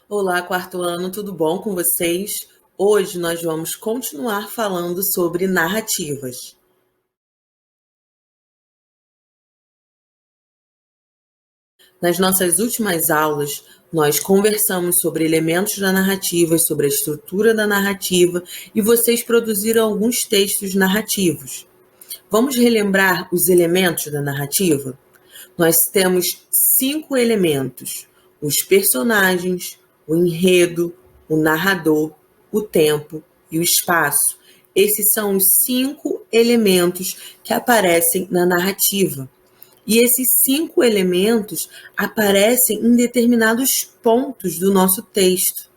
Olá, quarto ano, tudo bom com vocês? Hoje nós vamos continuar falando sobre narrativas. Nas nossas últimas aulas, nós conversamos sobre elementos da narrativa, sobre a estrutura da narrativa e vocês produziram alguns textos narrativos. Vamos relembrar os elementos da narrativa? Nós temos 5 elementos: os personagens, o enredo, o narrador, o tempo e o espaço. Esses são os 5 elementos que aparecem na narrativa. E esses 5 elementos aparecem em determinados pontos do nosso texto.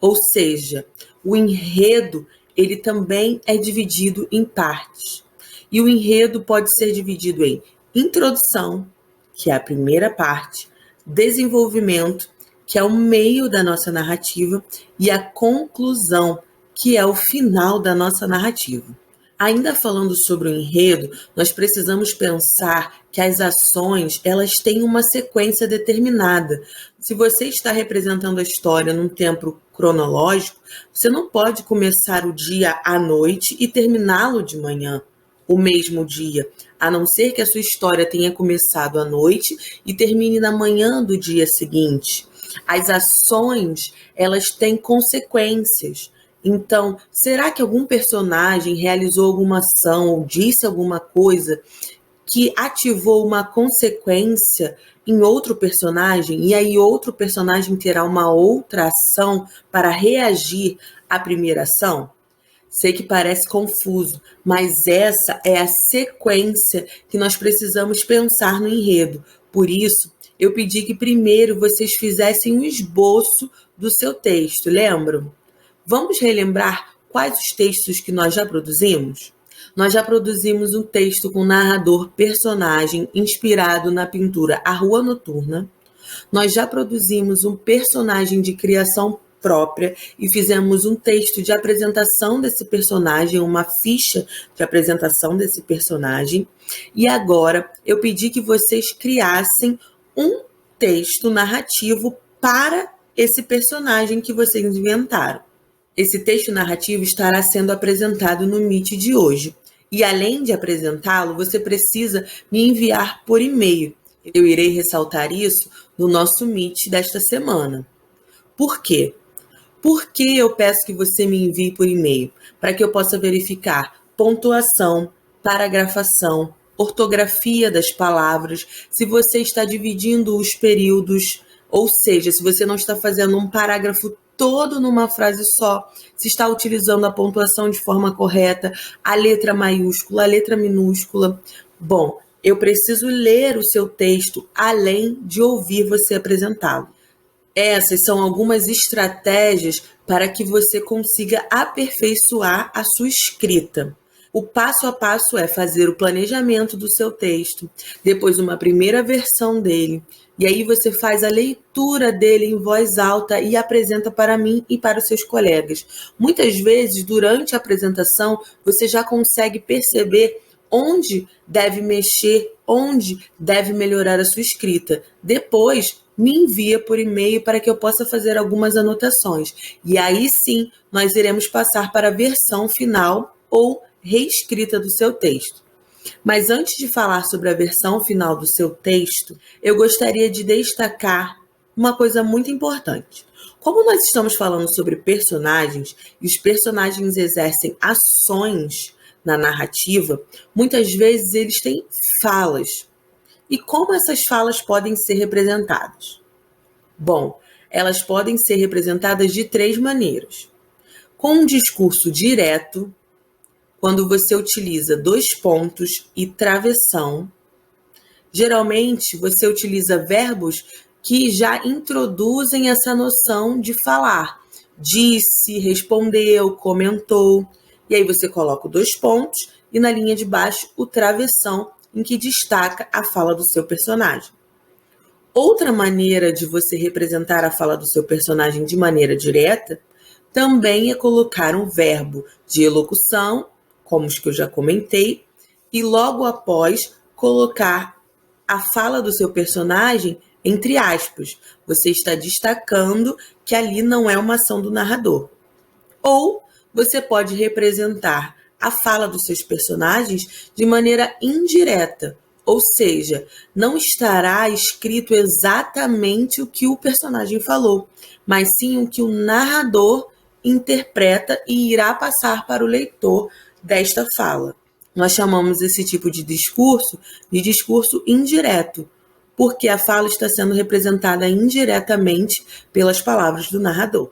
Ou seja, o enredo, ele também é dividido em partes. E o enredo pode ser dividido em introdução, que é a primeira parte, desenvolvimento, que é o meio da nossa narrativa, e a conclusão, que é o final da nossa narrativa. Ainda falando sobre o enredo, nós precisamos pensar que as ações, elas têm uma sequência determinada. Se você está representando a história num tempo cronológico, você não pode começar o dia à noite e terminá-lo de manhã, o mesmo dia, a não ser que a sua história tenha começado à noite e termine na manhã do dia seguinte. As ações, elas têm consequências. Então, será que algum personagem realizou alguma ação ou disse alguma coisa que ativou uma consequência em outro personagem, e aí outro personagem terá uma outra ação para reagir à primeira ação? Sei que parece confuso, mas essa é a sequência que nós precisamos pensar no enredo. Por isso, eu pedi que primeiro vocês fizessem um esboço do seu texto, lembram? Vamos relembrar quais os textos que nós já produzimos? Nós já produzimos um texto com narrador personagem inspirado na pintura A Rua Noturna. Nós já produzimos um personagem de criação própria e fizemos um texto de apresentação desse personagem, uma ficha de apresentação desse personagem. E agora eu pedi que vocês criassem um texto narrativo para esse personagem que vocês inventaram. Esse texto narrativo estará sendo apresentado no Meet de hoje. E além de apresentá-lo, você precisa me enviar por e-mail. Eu irei ressaltar isso no nosso Meet desta semana. Por quê? Porque eu peço que você me envie por e-mail? Para que eu possa verificar pontuação, paragrafação, ortografia das palavras, se você está dividindo os períodos, ou seja, se você não está fazendo um parágrafo todo numa frase só, se está utilizando a pontuação de forma correta, a letra maiúscula, a letra minúscula. Bom, eu preciso ler o seu texto além de ouvir você apresentá-lo. Essas são algumas estratégias para que você consiga aperfeiçoar a sua escrita. O passo a passo é fazer o planejamento do seu texto, depois uma primeira versão dele, e aí você faz a leitura dele em voz alta e apresenta para mim e para os seus colegas. Muitas vezes, durante a apresentação, você já consegue perceber onde deve mexer, onde deve melhorar a sua escrita. Depois, me envia por e-mail para que eu possa fazer algumas anotações. E aí sim, nós iremos passar para a versão final ou reescrita do seu texto. Mas antes de falar sobre a versão final do seu texto, eu gostaria de destacar uma coisa muito importante. Como nós estamos falando sobre personagens, e os personagens exercem ações na narrativa, muitas vezes eles têm falas. E como essas falas podem ser representadas? Bom, elas podem ser representadas de 3 maneiras. Com um discurso direto, quando você utiliza 2 pontos e travessão. Geralmente, você utiliza verbos que já introduzem essa noção de falar. Disse, respondeu, comentou. E aí você coloca 2 pontos e na linha de baixo o travessão, em que destaca a fala do seu personagem. Outra maneira de você representar a fala do seu personagem de maneira direta também é colocar um verbo de elocução, como os que eu já comentei, e logo após colocar a fala do seu personagem entre aspas. Você está destacando que ali não é uma ação do narrador. Ou você pode representar a fala dos seus personagens de maneira indireta, ou seja, não estará escrito exatamente o que o personagem falou, mas sim o que o narrador interpreta e irá passar para o leitor desta fala. Nós chamamos esse tipo de discurso indireto, porque a fala está sendo representada indiretamente pelas palavras do narrador.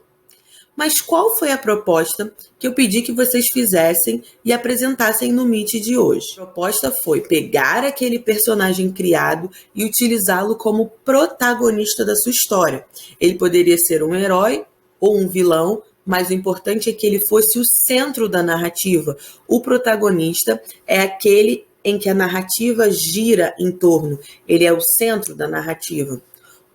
Mas qual foi a proposta que eu pedi que vocês fizessem e apresentassem no Meet de hoje? A proposta foi pegar aquele personagem criado e utilizá-lo como protagonista da sua história. Ele poderia ser um herói ou um vilão, mas o importante é que ele fosse o centro da narrativa. O protagonista é aquele em que a narrativa gira em torno. Ele é o centro da narrativa.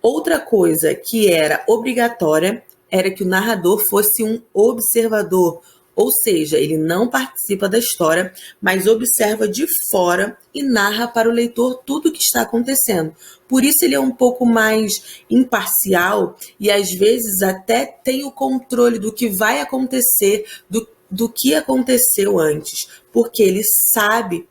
Outra coisa que era obrigatória era que o narrador fosse um observador, ou seja, ele não participa da história, mas observa de fora e narra para o leitor tudo o que está acontecendo. Por isso ele é um pouco mais imparcial e às vezes até tem o controle do que vai acontecer, do que aconteceu antes, porque ele sabe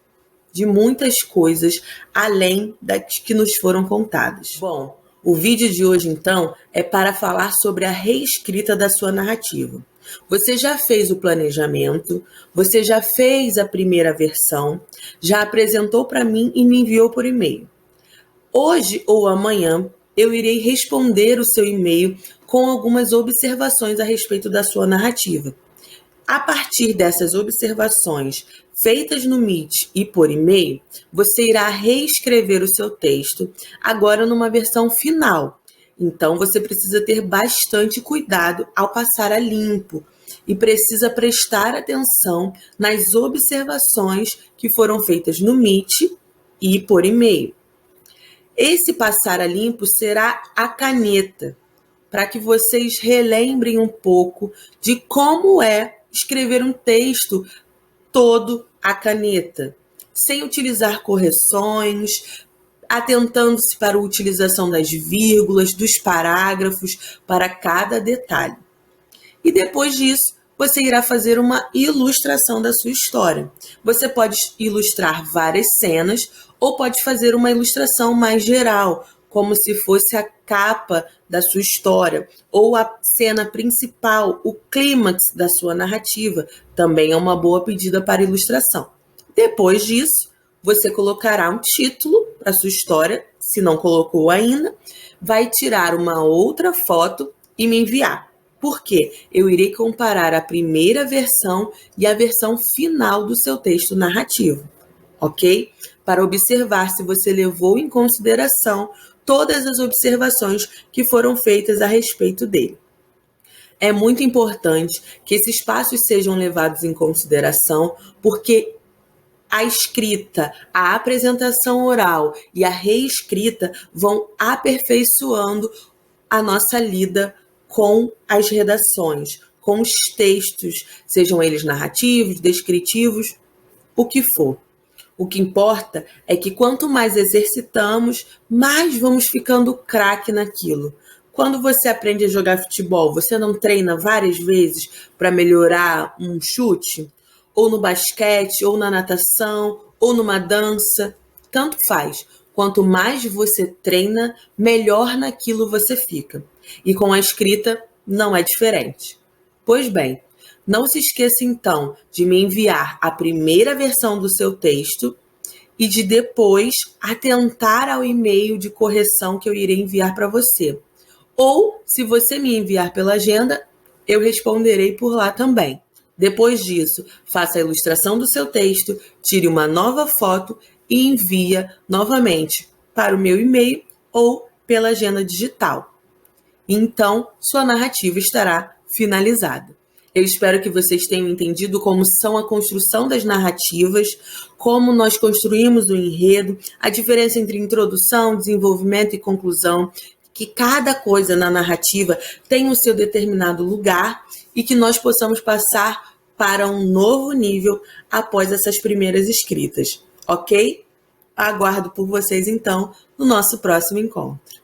de muitas coisas além das que nos foram contadas. Bom, o vídeo de hoje, então, é para falar sobre a reescrita da sua narrativa. Você já fez o planejamento, você já fez a primeira versão, já apresentou para mim e me enviou por e-mail. Hoje ou amanhã, eu irei responder o seu e-mail com algumas observações a respeito da sua narrativa. A partir dessas observações feitas no Meet e por e-mail, você irá reescrever o seu texto, agora numa versão final. Então, você precisa ter bastante cuidado ao passar a limpo e precisa prestar atenção nas observações que foram feitas no Meet e por e-mail. Esse passar a limpo será a caneta, para que vocês relembrem um pouco de como é escrever um texto todo à caneta, sem utilizar correções, atentando-se para a utilização das vírgulas, dos parágrafos, para cada detalhe. E depois disso, você irá fazer uma ilustração da sua história. Você pode ilustrar várias cenas ou pode fazer uma ilustração mais geral, como se fosse a capa da sua história, ou a cena principal, o clímax da sua narrativa, também é uma boa pedida para ilustração. Depois disso, você colocará um título para a sua história, se não colocou ainda, vai tirar uma outra foto e me enviar. Por quê? Eu irei comparar a primeira versão e a versão final do seu texto narrativo, ok? Para observar se você levou em consideração todas as observações que foram feitas a respeito dele. É muito importante que esses passos sejam levados em consideração, porque a escrita, a apresentação oral e a reescrita vão aperfeiçoando a nossa lida com as redações, com os textos, sejam eles narrativos, descritivos, o que for. O que importa é que quanto mais exercitamos, mais vamos ficando craque naquilo. Quando você aprende a jogar futebol, você não treina várias vezes para melhorar um chute? Ou no basquete, ou na natação, ou numa dança? Tanto faz. Quanto mais você treina, melhor naquilo você fica. E com a escrita não é diferente. Pois bem, não se esqueça então de me enviar a primeira versão do seu texto e de depois atentar ao e-mail de correção que eu irei enviar para você. Ou, se você me enviar pela agenda, eu responderei por lá também. Depois disso, faça a ilustração do seu texto, tire uma nova foto e envia novamente para o meu e-mail ou pela agenda digital. Então, sua narrativa estará finalizada. Eu espero que vocês tenham entendido como são a construção das narrativas, como nós construímos o enredo, a diferença entre introdução, desenvolvimento e conclusão, que cada coisa na narrativa tem o seu determinado lugar e que nós possamos passar para um novo nível após essas primeiras escritas, ok? Aguardo por vocês, então, no nosso próximo encontro.